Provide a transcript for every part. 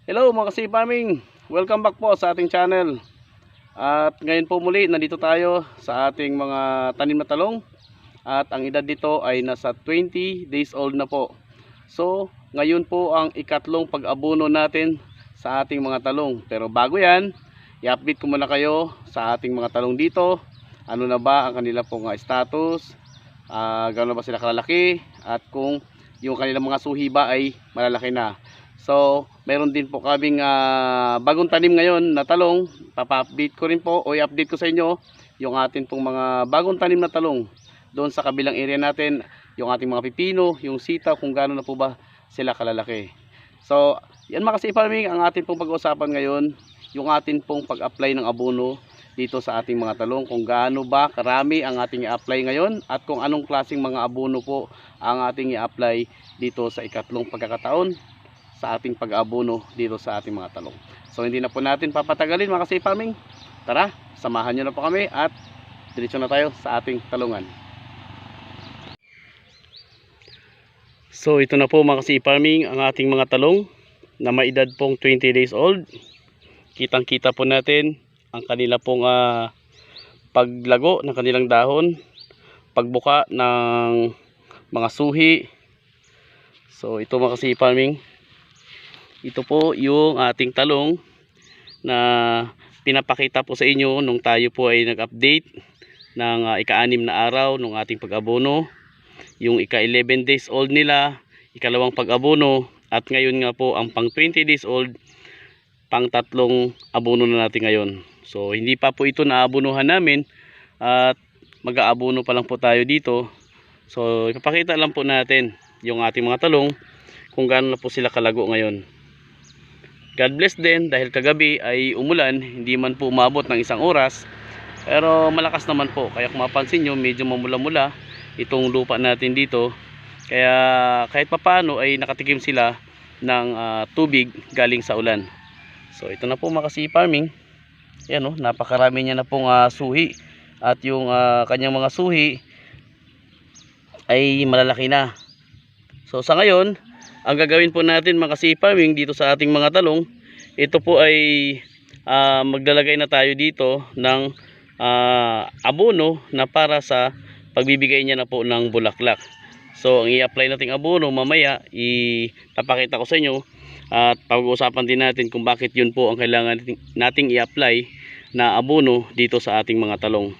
Hello mga farming, welcome back po sa ating channel. At ngayon po muli nandito tayo sa ating mga tanim na talong. At ang edad dito ay nasa 20 days old na po. So ngayon po ang ikatlong pag-abono natin sa ating mga talong. Pero bago yan, i-update ko muna kayo sa ating mga talong dito. Ano na ba ang kanila pong status, gaano ba sila kalalaki, at kung yung kanilang mga suhi ba ay malalaki na. So, meron din po kaming bagong tanim ngayon na talong. Papa-update ko rin po o i-update ko sa inyo yung atin pong mga bagong tanim na talong. Doon sa kabilang area natin, yung ating mga pipino, yung sitaw, kung gaano na po ba sila kalalaki. So, yan mga farming, ang atin pong pag-uusapan ngayon, yung atin pong pag-apply ng abono dito sa ating mga talong. Kung gaano ba karami ang ating i-apply ngayon at kung anong klaseng mga abono po ang ating i-apply dito sa ikatlong pagkakataon sa ating pag-abono dito sa ating mga talong. So hindi na po natin papatagalin mga farming. Tara, samahan nyo na po kami at diretso na tayo sa ating talungan. So ito na po mga farming ang ating mga talong na may edad pong 20 days old. Kitang kita po natin ang kanila pong paglago ng kanilang dahon, pagbuka ng mga suhi. So ito mga farming, ito po yung ating talong na pinapakita po sa inyo nung tayo po ay nag-update ng ika-6 na araw ng ating pag-abono. Yung ika-11 days old nila, ikalawang pag-abono, at ngayon nga po ang pang 20 days old, pang tatlong abono na natin ngayon. So hindi pa po ito naabonuhan namin at mag-aabono pa lang po tayo dito. So ipapakita lang po natin yung ating mga talong kung gaano na po sila kalago ngayon. God bless din dahil kagabi ay umulan, hindi man po umabot ng 1 oras, pero malakas naman po. Kaya kung mapansin nyo, medyo mamula-mula itong lupa natin dito. Kaya kahit papano ay nakatikim sila ng tubig galing sa ulan. So ito na po mga farming. Yan o, napakarami niya na pong suhi. At yung kanyang mga suhi ay malalaki na. So sa ngayon, ang gagawin po natin mga farming dito sa ating mga talong, ito po ay maglalagay na tayo dito ng abono na para sa pagbibigay niya na po ng bulaklak. So ang i-apply nating abono mamaya, ipapakita ko sa inyo at pag-uusapan din natin kung bakit yun po ang kailangan nating i-apply na abono dito sa ating mga talong.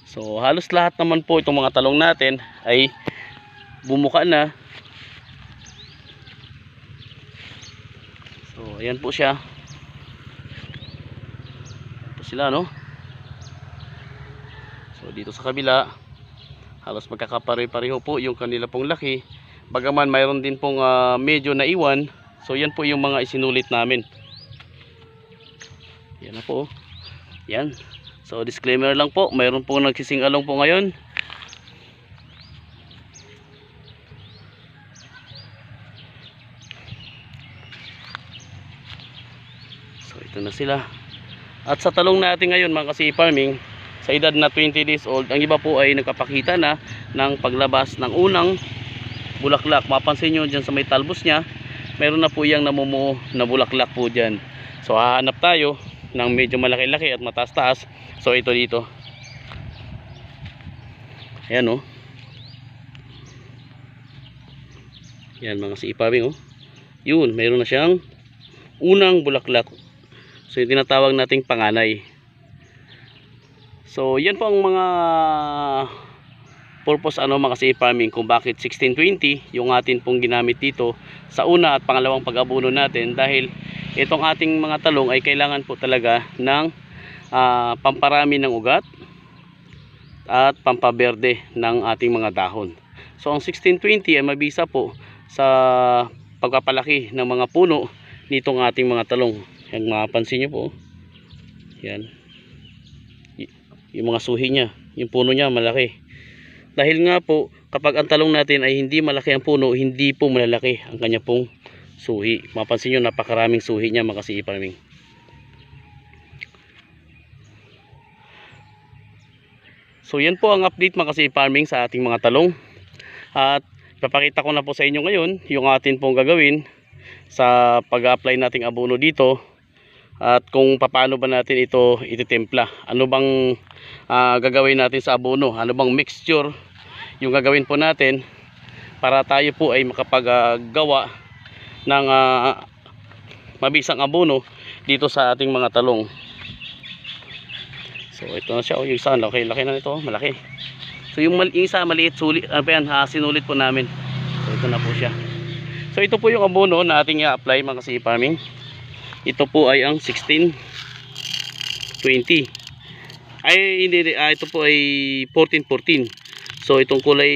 So halos lahat naman po itong mga talong natin ay bumuka na. So ayan po siya. Ito sila, no? So dito sa kabila, halos magkakapare-pareho po yung kanila pong laki. Bagaman mayroon din pong medyo naiwan. So yan po yung mga isinulit namin. Yan na po. Yan. So disclaimer lang po, mayroon po nagsisingalong po ngayon. So ito na sila. At sa talong natin ngayon mga farming, sa edad na 20 days old, ang iba po ay nagpapakita na ng paglabas ng unang bulaklak. Mapansin nyo dyan sa may talbos nya, meron na po yung namumuo na bulaklak po dyan. So hahanap tayo ng medyo malaki-laki at mataas-taas. So ito dito. Ayan o. Yan mga farming o. Yun, meron na siyang unang bulaklak. So yung tinatawag nating panganay. So yan po ang mga purpose mga farming kung bakit 1620 yung atin pong ginamit dito sa una at pangalawang pag-abono natin, dahil itong ating mga talong ay kailangan po talaga ng pamparami ng ugat at pampaberde ng ating mga dahon. So ang 1620 ay mabisa po sa pagpapalaki ng mga puno nitong ating mga talong. Yan, mapapansin nyo po. Yan. Yung mga suhi niya, yung puno niya malaki. Dahil nga po, kapag ang talong natin ay hindi malaki ang puno, hindi po malalaki ang kanya pong suhi. Mapansin nyo, napakaraming suhi niya mga farming. So yan po ang update mga farming sa ating mga talong. At ipapakita ko na po sa inyo ngayon yung atin pong gagawin sa pag-apply nating abono dito at kung paano ba natin ito ititimpla. Ano bang gagawin natin sa abono, ano bang mixture yung gagawin po natin para tayo po ay makapaggawa ng mabisang abono dito sa ating mga talong. So ito na siya, yung isa laki na nito, malaki. So yung isa maliit, sulit, sinulit po namin. So ito na po siya. So ito po yung abono na ating i-apply mga kasi farming. Ito po ay ang 16-20. Ay hindi, ito po ay 14-14. So itong kulay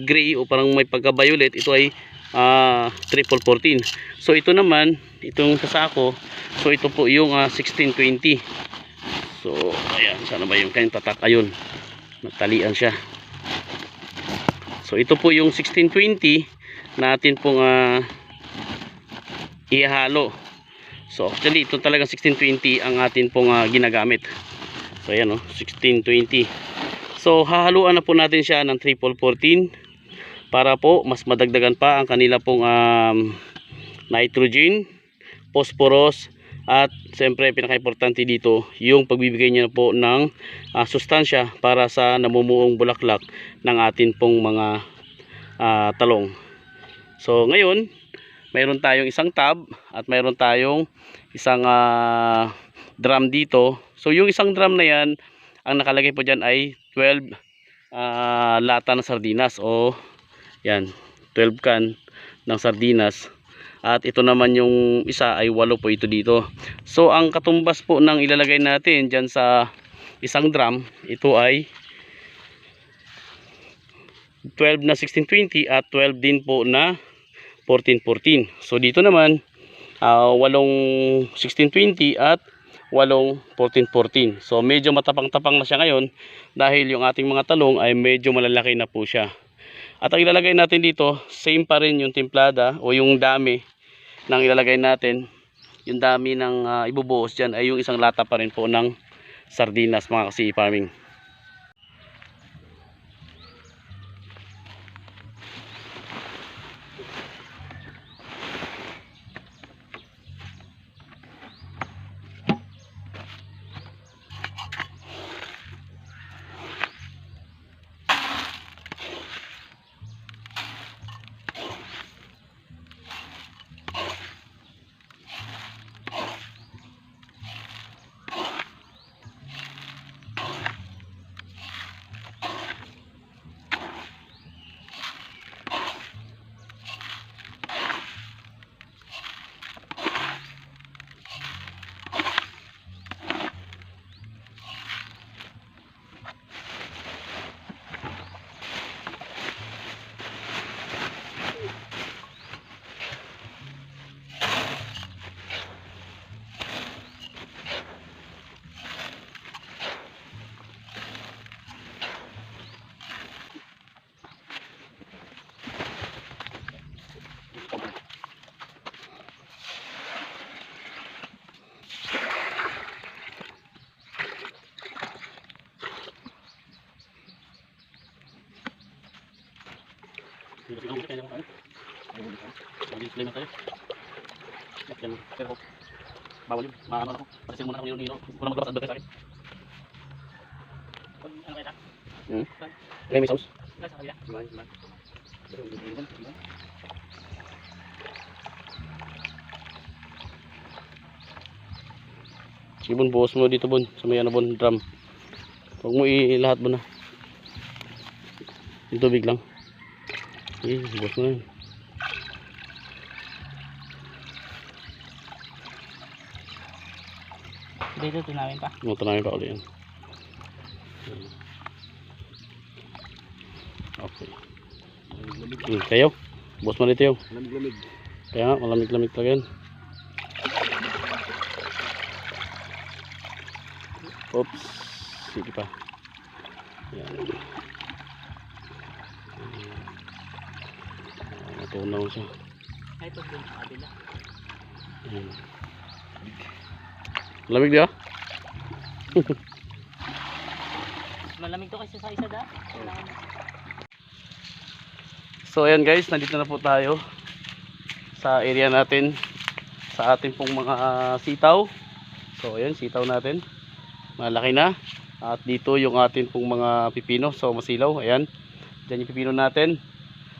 gray o parang may pagka-violet, ito ay 3-14. So ito naman, itong kasako, so ito po yung 16-20. So ayan, sana ba yung kanyang tatak, ayun, nagtalian siya. So ito po yung 16-20 natin pong ihalo. So actually ito talagang 16-20 ang atin pong ginagamit. So ayan 16-20. So hahaluan na po natin siya ng 3-14 para po mas madagdagan pa ang kanila pong nitrogen, phosphorus, at siyempre pinaka-importante dito yung pagbibigay niya po ng sustansya para sa namumuong bulaklak ng atin pong mga talong. So ngayon mayroon tayong isang tub at mayroon tayong isang drum dito. So yung isang drum na yan, ang nakalagay po dyan ay 12 lata ng sardinas, o yan, 12 can ng sardinas. At ito naman yung isa ay 8 po ito dito. So ang katumbas po ng ilalagay natin dyan sa isang drum, ito ay 12 na 16-20 at 12 din po na 14-14. So dito naman 8 16-20 at 8 14-14. So medyo matapang-tapang na siya ngayon dahil yung ating mga talong ay medyo malalaki na po siya. At ang ilalagay natin dito, same pa rin yung timplada o yung dami ng ilalagay natin. Yung dami ng ibubuhos dyan ay yung isang lata pa rin po ng sardinas mga kasi farming. Bawal yun, maano ako. Parisin muna ako nilo-nilo. Wala maglawas advertise sa akin. Ano kaya ta? May sauce? Sa kanila? Sige Bon, buhos mo dito Bon. Sa may ano Bon, drum. Huwag mo ilahat mo na. Yung tubig lang. Sige, buhos mo na yun. Dito tunawin pa. Tunawin pa ulit yan. Okay. Kayo? Buhos mo dito yun. Lamig-lamig. Kaya nga, malamig-lamig talaga yan. Oops. Sige pa. Yan. Natunaw siya. Ay, ito din sa kabila. Yan. Lamig di ba? Malamig to kasi sa isa da. So ayan guys, nandito na po tayo sa area natin, sa ating pong mga sitaw. So ayan, sitaw natin malaki na. At dito yung ating pong mga pipino, so masilaw. Ayan, dyan yung pipino natin.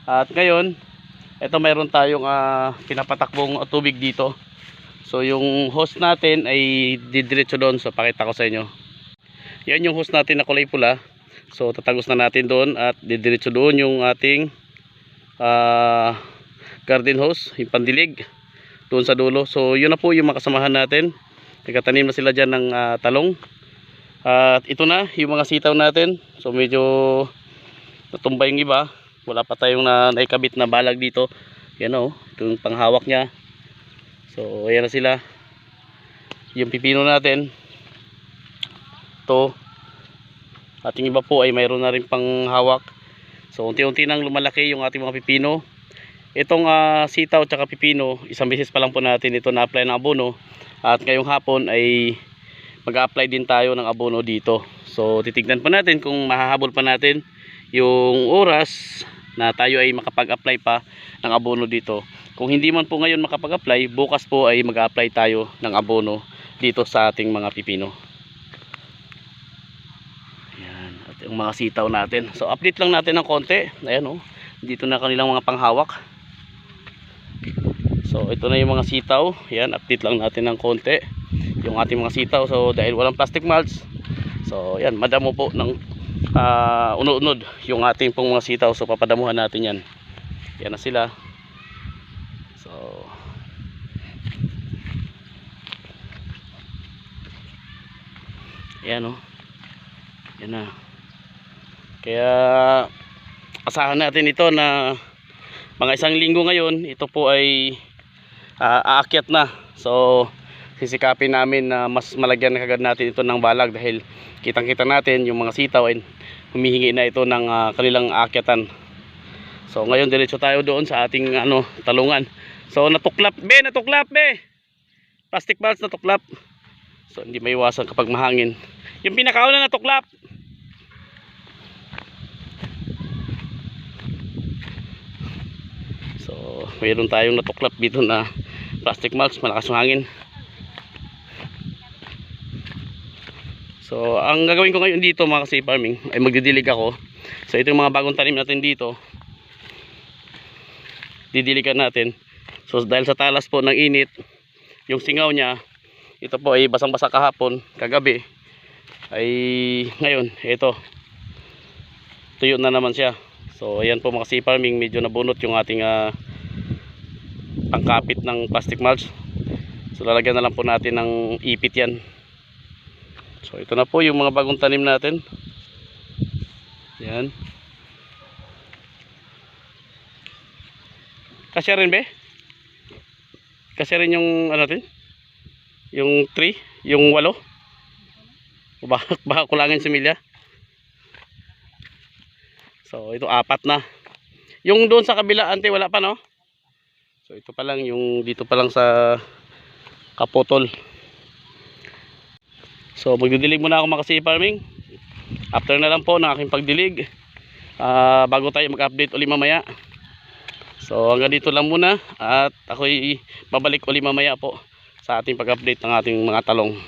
At ngayon, ito mayroon tayong pinapatakbong tubig dito. So yung hose natin ay didiretso doon. So pakita ko sa inyo. Yan yung hose natin na kulay pula. So tatagos na natin doon at didiretso doon yung ating garden hose, yung pandilig doon sa dulo. So yun na po yung makasamahan natin. Nagkatanim na sila dyan ng talong. At ito na yung mga sitaw natin. So medyo natumba yung iba. Wala pa tayong naikabit na balag dito. Yan o, ito yung panghawak nya. So ayan na sila. Yung pipino natin, ito. At yung iba po ay mayroon na rin panghawak. So unti-unti nang lumalaki yung ating mga pipino. Itong sitaw at pipino, isang beses pa lang po natin ito na-apply ng abono. At ngayong hapon ay mag-a-apply din tayo ng abono dito. So titignan pa natin kung mahahabol pa natin yung oras na tayo ay makapag-apply pa ng abono dito. Kung hindi man po ngayon makapag-apply, bukas po ay mag-a-apply tayo ng abono dito sa ating mga pipino. Ayan, at yung mga sitaw natin. So update lang natin ng konti. Ayan o, dito na kanilang mga panghawak. So ito na yung mga sitaw. Ayan, update lang natin ng konti yung ating mga sitaw. So dahil walang plastic mulch, so ayan, madamo po ng unod-unod yung ating pong mga sitaw. So papadamuhan natin yan. Yan na sila. So ayan o, yan na. Kaya asahan natin ito na mga isang linggo ngayon, ito po ay aakyat na. So sisikapin namin na mas malagyan na kagad natin ito ng balag, dahil kitang kita natin yung mga sitaw ay humihingi na ito ng kanilang aakyatan. So ngayon diretso tayo doon sa ating talungan. So natuklap be, plastic bags natuklap. So hindi maiwasan kapag mahangin. Yung pinakauna natuklap. So mayroon tayong natuklap dito na plastic mulch, malakas yung hangin. So ang gagawin ko ngayon dito mga kasi farming ay magdidilig ako. So ito yung mga bagong tanim natin dito, didiligan natin. So dahil sa talas po ng init, yung singaw nya, ito po ay basang-basa kahapon, kagabi, ay ngayon ito tuyo na naman siya. So ayan po mga kasi farming, medyo nabunot yung ating pangkapit ng plastic mulch. So lalagyan na lang po natin ng ipit yan. So ito na po yung mga bagong tanim natin. Yan. Kasya rin be? Kasya rin yung natin? Yung 3? Yung 8? Baka kulangin si Milya. So ito 4 na. Yung doon sa kabila ante wala pa, no? So ito pa lang, yung dito pa lang sa kaputol. So magdidilig muna ako mga kasi farming. After na lang po ng aking pagdilig, bago tayo mag-update uli mamaya. So hanggang dito lang muna, at ako'y babalik uli mamaya po sa ating pag-update ng ating mga talong.